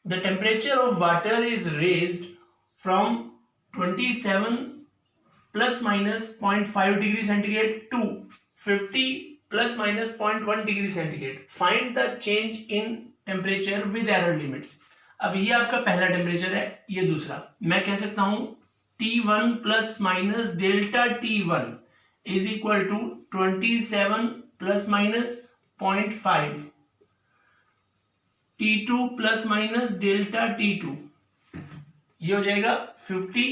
the temperature of water is raised from 27 plus minus 0.5 degree centigrade to 50 plus minus 0.1 degree centigrade. Find the change in temperature with error limits. अब ये आपका पहला temperature है, ये दूसरा. मैं कह सकता हूं T1 plus minus delta T1 is equal to 27 plus minus 0.5, T2 plus minus delta T2, ये हो जाएगा 50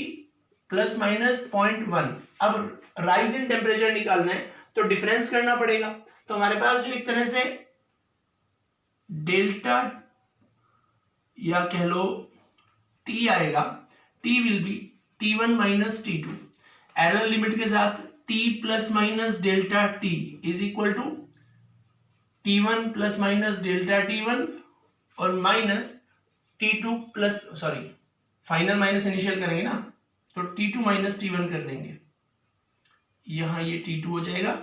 प्लस माइनस 0.1. अब राइज इन टेम्परेचर निकालना है तो डिफरेंस करना पड़ेगा. तो हमारे पास जो एक तरह से डेल्टा या कह लो T आएगा, T will be T1 minus T2. Error limit के साथ T plus minus delta T is equal to T1 plus minus delta T1 और minus T2 plus final minus initial करेंगे ना, तो T2 माइनस T1 कर देंगे. यहां ये T2 हो जाएगा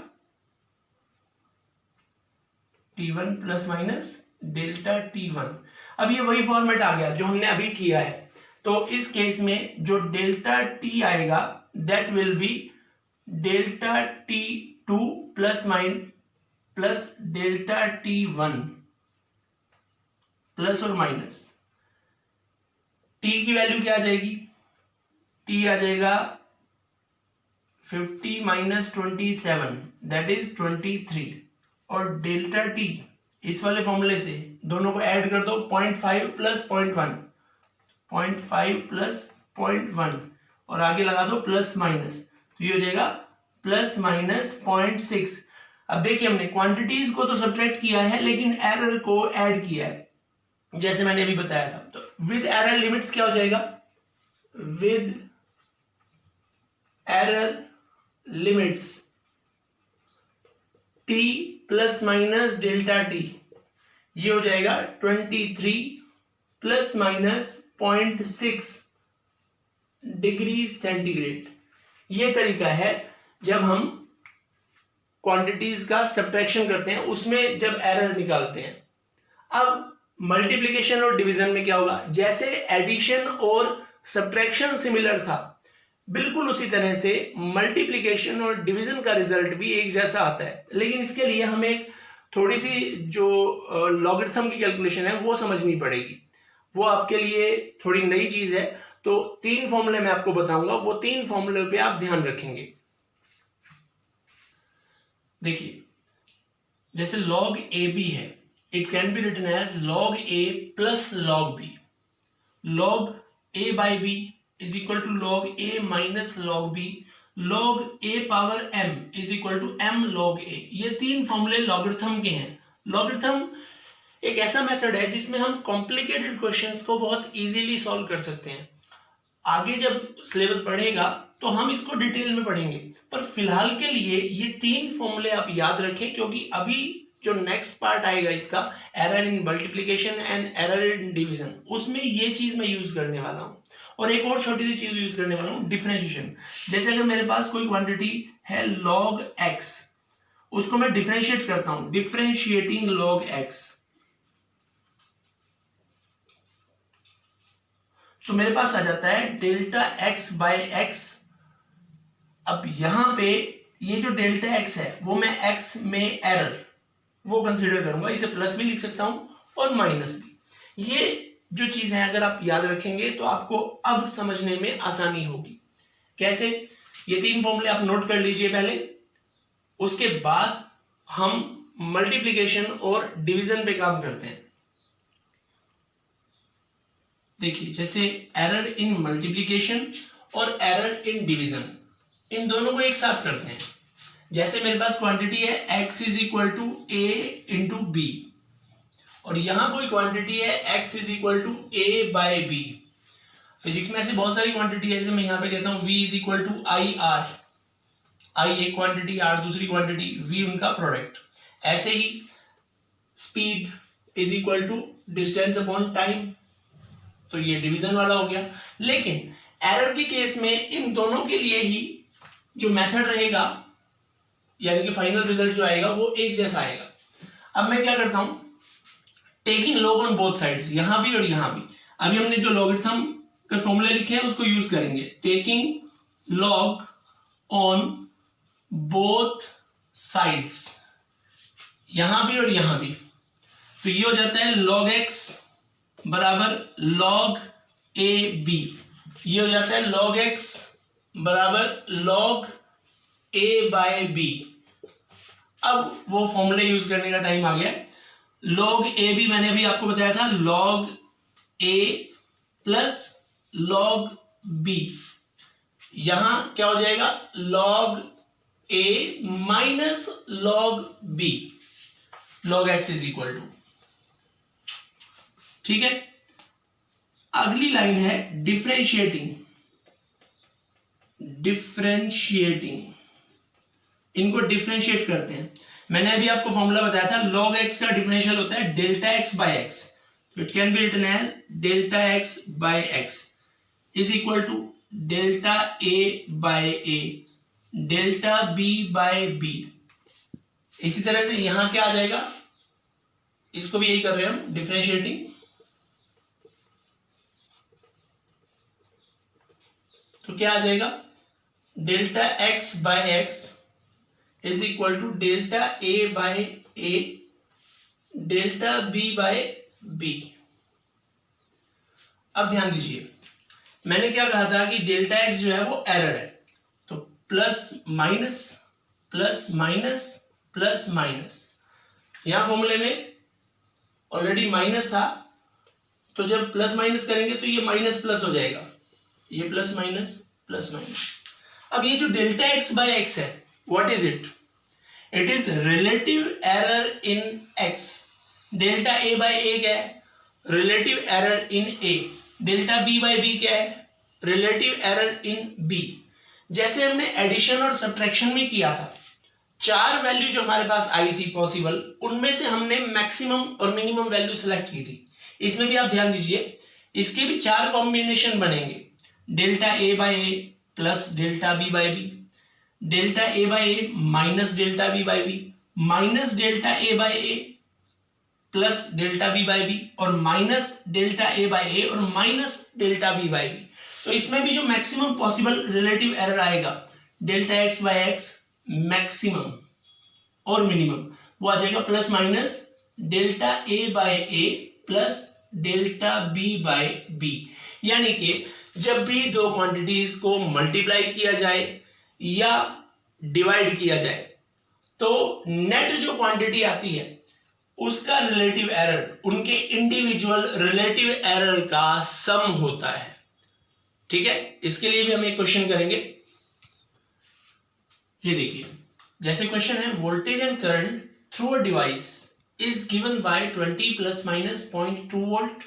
T1 plus minus delta T1. अब ये वही फॉर्मेट आ गया जो हमने अभी किया है. तो इस केस में जो डेल्टा T आएगा that will be delta T2 plus delta T1 plus और माइनस. T की वैल्यू क्या आ जाएगी? T आ जाएगा 50 माइनस 27 दैट इज 23. और डेल्टा T इस वाले फॉर्मूले से दोनों को ऐड कर दो, 0.5 प्लस 0.1, 0.5 प्लस 0.1 और आगे लगा दो प्लस माइनस, तो ये हो जाएगा प्लस माइनस 0.6. अब देखिए हमने क्वांटिटीज को तो सब्ट्रैक्ट किया है लेकिन एरर को ऐड किया है जैसे मैंने अभी बताया था. तो विद एरर लिमिट्स क्या हो जाएगा? With error limits T plus minus delta T, ये हो जाएगा 23 प्लस माइनस 0.6 डिग्री सेंटीग्रेड. ये तरीका है जब हम क्वांटिटीज का सब्ट्रैक्शन करते हैं, उसमें जब एरर निकालते हैं. अब मल्टीप्लिकेशन और डिवीजन में क्या होगा? जैसे एडिशन और सब्ट्रैक्शन सिमिलर था, बिल्कुल उसी तरह से मल्टीप्लिकेशन और डिवीजन का रिजल्ट भी एक जैसा आता है. लेकिन इसके लिए हमें एक थोड़ी सी जो लॉगरिथम की कैलकुलेशन है वो समझनी पड़ेगी. वो आपके लिए थोड़ी नई चीज है. तो 3 फॉर्मूले मैं आपको बताऊंगा, वो 3 फॉर्मूले पे आप ध्यान रखेंगे. देखिए जैसे log AB है, it can be written as log A plus log B. log A by B is equal to log A minus log B. log A power M is equal to M log A. ये 3 फॉर्मूले logarithm के हैं. Logarithm एक ऐसा method है जिसमें हम complicated questions को बहुत इजीली सॉल्व कर सकते हैं. आगे जब सिलेबस पढ़ेगा तो हम इसको डिटेल में पढ़ेंगे, पर फिलहाल के लिए ये 3 फॉर्मूले आप याद रखें, क्योंकि अभी जो नेक्स्ट पार्ट आएगा इसका, error in multiplication and error in division, उसमें ये चीज मैं यूज करने वाला हूं. और एक और छोटी सी चीज यूज करने वाला हूं, डिफरेंशिएशन. जैसे अगर मेरे पास कोई क्वांटिटी है log x, उसको मैं डिफरेंशिएट करता हूं, डिफरेंशिएटिंग log x, तो मेरे पास आ जाता है डेल्टा x बाय x. अब यहां पे ये जो डेल्टा x है वो मैं x में एरर वो कंसीडर करूंगा, इसे प्लस भी लिख सकता हूं और माइनस भी. ये जो चीज है अगर आप याद रखेंगे तो आपको अब समझने में आसानी होगी. कैसे? ये 3 फॉर्मूले आप नोट कर लीजिए पहले, उसके बाद हम मल्टीप्लिकेशन और डिवीजन पे काम करते हैं. देखिए जैसे एरर इन मल्टीप्लिकेशन और एरर इन डिवीजन, इन दोनों को एक साथ करते हैं. जैसे मेरे पास क्वांटिटी है x is equal to a into B, और यहां कोई क्वांटिटी है x is equal to a by B. Physics में ऐसे बहुत सारी क्वांटिटी है, जैसे मैं यहां पे कहता हूं v is equal to I R. I एक क्वांटिटी, आर दूसरी क्वांटिटी, v उनका प्रोडक्ट. ऐसे ही speed is equal to distance upon time, तो ये डिवीजन वाला हो गया. लेकिन एरर के केस में इन दोनों के लिए ही जो मेथड रहेगा, यानी कि फाइनल रिजल्ट जो आएगा वो एक जैसा आएगा. अब मैं क्या करता हूं, taking log on both sides, यहां भी और यहां भी. अभी हमने जो लॉगरिथम के फॉर्मूले लिखे हैं उसको यूज करेंगे। Taking log on both sides, यहां भी और यहां भी, तो ये हो जाता है log x बराबर log a b, ये हो जाता है log x बराबर log a बाय b। अब वो फॉर्मूले यूज करने का टाइम आ गया। log a b मैंने अभी आपको बताया था log a plus log b, यहां क्या हो जाएगा log a minus log b, log x is equal to, ठीक है। अगली लाइन है डिफरेंशिएटिंग, इनको डिफरेंशिएट करते हैं। मैंने अभी आपको फॉर्मूला बताया था log x का डिफरेंशियल होता है delta x by x, it can be written as delta x by x is equal to delta a by a delta b by b। इसी तरह से यहां क्या आ जाएगा, इसको भी यही कर रहे हैं हम डिफरेंशिएटिंग, तो क्या आ जाएगा delta x by x is equal to delta a by a delta b by b। अब ध्यान दीजिए, मैंने क्या कहा था कि डेल्टा x जो है वो एरर है, तो plus minus plus minus plus minus, यहां फॉर्मूले में ऑलरेडी माइनस था, तो जब प्लस माइनस करेंगे तो ये माइनस प्लस हो जाएगा, ये प्लस माइनस प्लस माइनस। अब ये जो डेल्टा x बाय x है, what is it? It is relative error in x। Delta a by a क्या है? Relative error in a। Delta b by b क्या है? Relative error in b। जैसे हमने एडिशन और सब्ट्रैक्शन में किया था, 4 वैल्यू जो हमारे पास आई थी पॉसिबल, उनमें से हमने मैक्सिमम और मिनिमम वैल्यू सेलेक्ट की थी। इसमें भी आप ध्यान दीजिए, इसके भी 4 कॉम्बिनेशन बनेंगे, delta a by a plus delta b by b, delta a by a minus delta b by b, minus delta a by a plus delta b by b, और minus delta a by a और minus delta b by b। तो इसमें भी जो maximum possible relative error आएगा delta x by x maximum और minimum, वो आ जाएगा plus minus delta a by a plus delta b by b। यानी कि जब भी दो क्वांटिटीज को मल्टीप्लाई किया जाए या डिवाइड किया जाए, तो नेट जो क्वांटिटी आती है उसका रिलेटिव एरर उनके इंडिविजुअल रिलेटिव एरर का सम होता है, ठीक है। इसके लिए भी हम एक क्वेश्चन करेंगे। ये देखिए, जैसे क्वेश्चन है, voltage and current through a device is given bye 20 plus minus 0.2 volt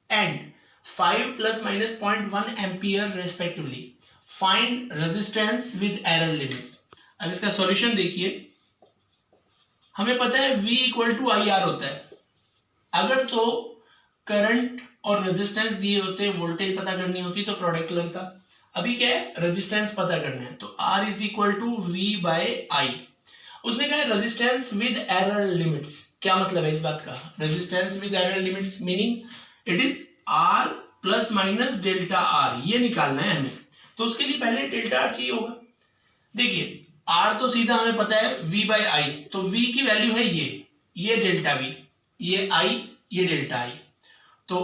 and 5 plus minus 0.1 ampere respectively, find resistance with error limits. अब इसका सॉल्यूशन देखिए, हमें पता है V इक्वल टू IR होता है। अगर तो करंट और रेजिस्टेंस दिए होते, वोल्टेज पता करनी होती तो प्रोडक्ट लगता। अभी क्या है, रेजिस्टेंस पता करना है, तो R is equal to V by I। उसने कहा है रेजिस्टेंस विद एरर लिमिट्स। क्या मतलब है इस बात का? Resistance with error limits meaning it is R plus minus delta R, ये निकालना है हमें। तो उसके लिए पहले डेल्टा R चाहिए होगा। देखिए, R तो सीधा हमें पता है V बाय I, तो V की वैल्यू है ये डेल्टा V, ये I, ये डेल्टा I। तो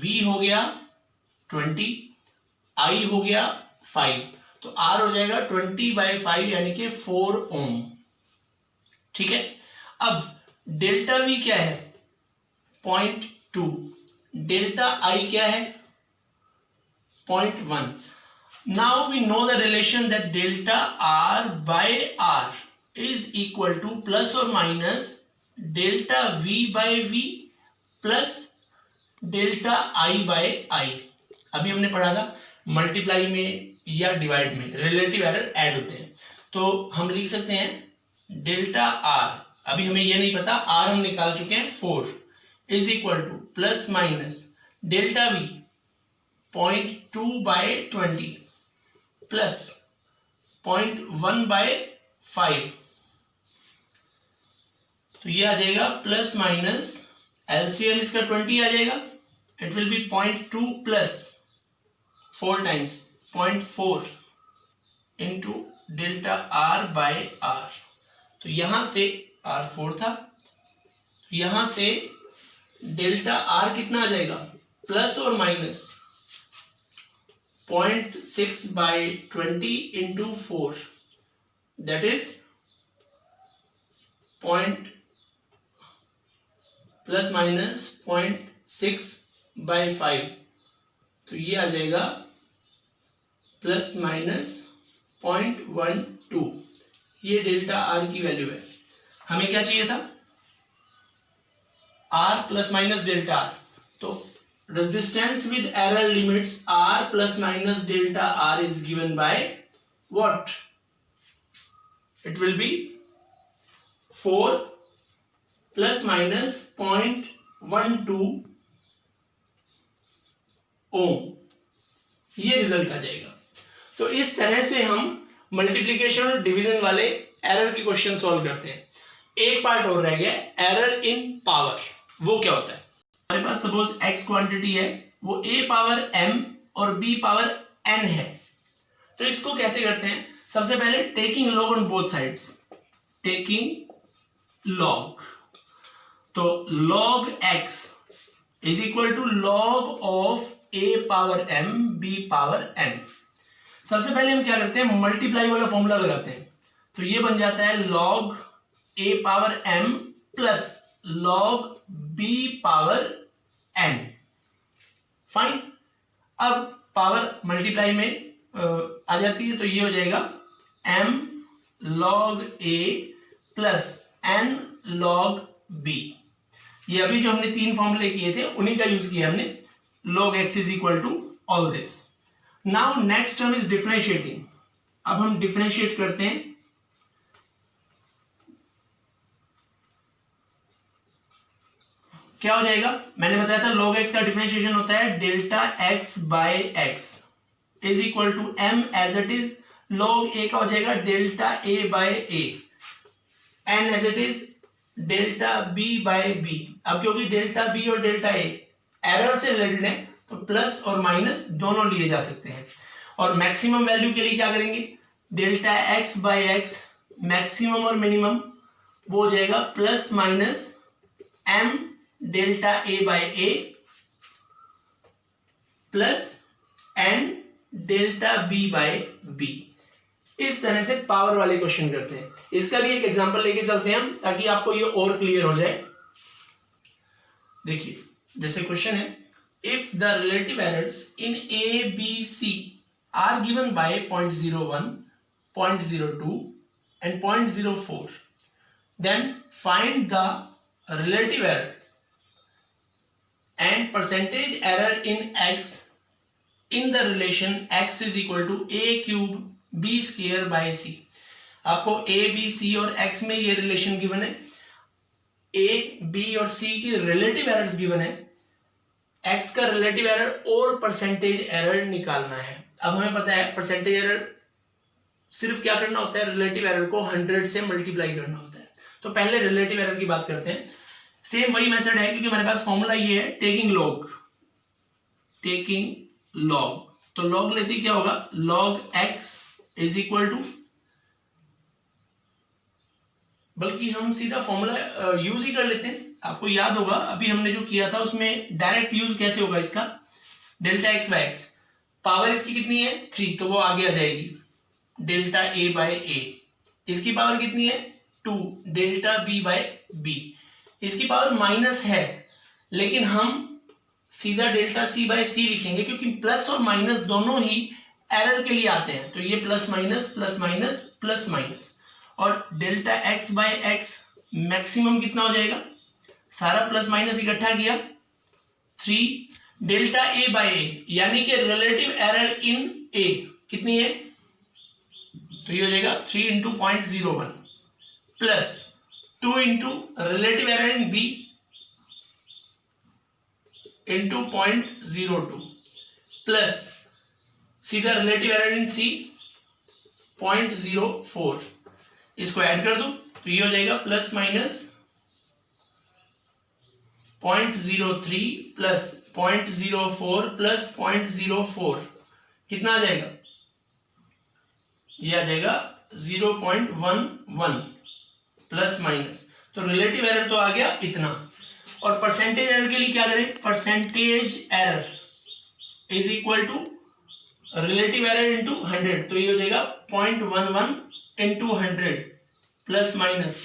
V हो गया 20, I हो गया 5, तो R हो जाएगा 20 बाय 5 यानी कि 4 ओम, ठीक है। अब डेल्टा V क्या है? 0.2, डेल्टा I क्या है? 0.1। Now we know the relation that delta R by R is equal to plus or minus delta V by V plus delta I by I। अभी हमने पढ़ा था मल्टीप्लाई में या डिवाइड में रिलेटिव एरर ऐड होते हैं, तो हम लिख सकते हैं डेल्टा R, अभी हमें ये नहीं पता, R हम निकाल चुके हैं 4, is equal to plus minus delta V 0.2 by 20 प्लस 0.1 बाय 5, तो ये आ जाएगा प्लस माइनस एलसीएम इसका 20 आ जाएगा, it will be 0.2 plus 4 times 0.4 into delta R by R। तो यहां से R4 था, यहां से डेल्टा R कितना आ जाएगा, प्लस और minus 0.6 by 20 into 4, that is plus minus 0.6 by 5, तो ये आ जाएगा प्लस माइनस 0.12। ये डेल्टा आर की वैल्यू है। हमें क्या चाहिए था, R plus minus delta R. तो resistance with error limits R plus minus delta R is given by what, it will be 4 plus minus 0.12 ohm, ये रिजल्ट आ जाएगा। तो इस तरह से हम मल्टीप्लिकेशन और डिवीजन वाले एरर के क्वेश्चन सॉल्व करते हैं। एक पार्ट और रह गया, एरर इन पावर। वो क्या होता है, हमारे पास सपोज x क्वांटिटी है, वो a पावर m और b पावर n है। तो इसको कैसे करते हैं, सबसे पहले taking log on both sides, taking log. तो log x is equal to log of a power m b power n। सबसे पहले हम क्या करते हैं, मल्टीप्लाई वाला फॉर्मूला लगाते हैं। तो ये बन जाता है log a power m plus log b power n। Fine, अब पावर मल्टीप्लाई में आ जाती है, तो ये हो जाएगा m log a plus n log b। ये अभी जो हमने 3 फॉर्मूले किए थे उन्हीं का यूज किया हमने, log x is equal to all this. Now next term is differentiating. अब हम डिफरेंशिएट करते हैं, क्या हो जाएगा, मैंने बताया था log x का डिफरेंशिएशन होता है delta x by x is equal to m as it is, log a का हो जाएगा delta a by a, n as it is delta b by b। अब क्योंकि डेल्टा b और डेल्टा a एरर से related है, तो plus और माइनस दोनों लिए जा सकते हैं। और मैक्सिमम वैल्यू के लिए क्या करेंगे, delta x by x maximum और मिनिमम, वो हो जाएगा plus minus m delta a by a plus n delta b by b। इस तरह से पावर वाले क्वेश्चन करते हैं। इसका भी एक एग्जांपल लेके चलते हैं हम, ताकि आपको ये और क्लियर हो जाए। देखिए, जैसे क्वेश्चन है, if the relative errors in A, B, C are given by 0.01, 0.02 and 0.04, then find the relative error and percentage error in X in the relation X is equal to A cube B square by C। आपको A, B, C और X में ये relation given है, A, B और C की relative errors given है, x का relative error और परसेंटेज एरर निकालना है। अब हमें पता है परसेंटेज एरर सिर्फ क्या करना होता है, रिलेटिव एरर को 100 से मल्टीप्लाई करना होता है। तो पहले रिलेटिव एरर की बात करते हैं। सेम वही मेथड है, क्योंकि हमारे पास फॉर्मूला ये है टेकिंग लॉग, टेकिंग लॉग। तो लॉग लेते ही क्या होगा, log x is equal to, बल्कि हम सीधा फॉर्मूला यूज ही कर लेते हैं। आपको याद होगा अभी हमने जो किया था उसमें डायरेक्ट यूज कैसे होगा इसका, delta x by x, power इसकी कितनी है 3, तो वो आगे आ जाएगी डेल्टा a बाय a। इसकी पावर कितनी है 2, डेल्टा b बाय b। इसकी पावर माइनस है, लेकिन हम सीधा डेल्टा c बाय c लिखेंगे, क्योंकि प्लस और माइनस दोनों ही एरर के लिए आते हैं। तो ये plus minus plus minus plus minus, और delta x by x maximum कितना हो जाएगा, सारा प्लस माइनस इकट्ठा किया 3 डेल्टा a बाय a, यानी कि रिलेटिव एरर इन a कितनी है, तो ये हो जाएगा 3 into 0.01 plus 2 into relative error in b into 0.02 plus सीधा रिलेटिव एरर इन c 0.04। इसको ऐड कर दो तो ये हो जाएगा प्लस माइनस 0.03 प्लस 0.04 प्लस 0.04 कितना आ जाएगा, ये आ जाएगा 0.11 प्लस माइनस, तो रिलेटिव एरर तो आ गया इतना। और परसेंटेज एरर के लिए क्या करें, percentage error is equal to relative error into 100, तो ये हो जाएगा 0.11 into 100 plus minus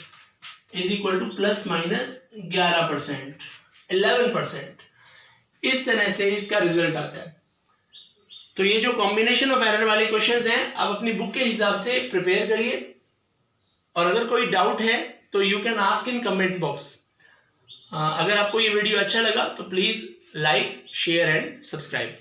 is equal to plus minus 11%, 11%। इस तरह से इसका रिजल्ट आता है। तो ये जो कॉम्बिनेशन ऑफ एरर वाले क्वेश्चंस हैं, आप अपनी बुक के हिसाब से प्रिपेयर करिए, और अगर कोई डाउट है तो you can ask in comment box. अगर आपको ये वीडियो अच्छा लगा तो please like, share and subscribe.